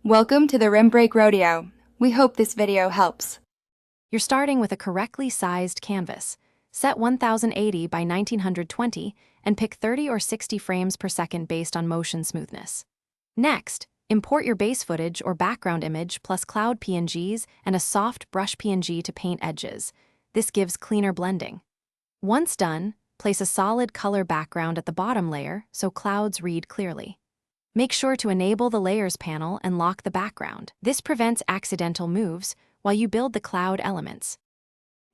Welcome to the Rim Break Rodeo. We hope this video helps. You're starting with a correctly sized canvas. Set 1080 by 1920 and pick 30 or 60 frames per second based on motion smoothness. Next, import your base footage or background image plus cloud PNGs and a soft brush PNG to paint edges. This gives cleaner blending. Once done, place a solid color background at the bottom layer so clouds read clearly. Make sure to enable the Layers panel and lock the background. This prevents accidental moves while you build the cloud elements.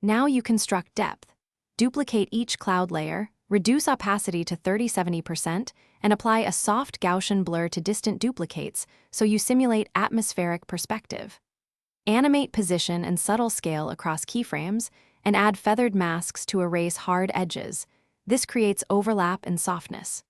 Now you construct depth. Duplicate each cloud layer, reduce opacity to 30-70%, and apply a soft Gaussian blur to distant duplicates so you simulate atmospheric perspective. Animate position and subtle scale across keyframes, and add feathered masks to erase hard edges. This creates overlap and softness.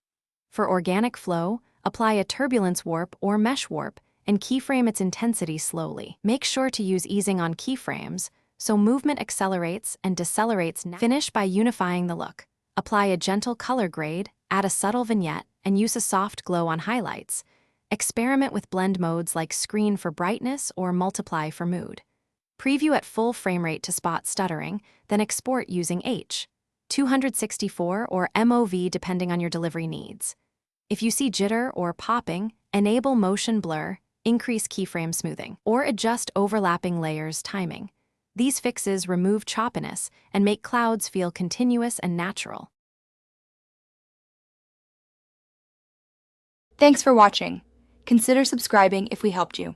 For organic flow, apply a turbulence warp or mesh warp and keyframe its intensity slowly. Make sure to use easing on keyframes so movement accelerates and decelerates. Finish by unifying the look. Apply a gentle color grade, add a subtle vignette, and use a soft glow on highlights. Experiment with blend modes like screen for brightness or multiply for mood. Preview at full frame rate to spot stuttering, then export using H.264 or MOV depending on your delivery needs. If you see jitter or popping, enable motion blur, increase keyframe smoothing, or adjust overlapping layers timing. These fixes remove choppiness and make clouds feel continuous and natural. Thanks for watching. Consider subscribing if we helped you.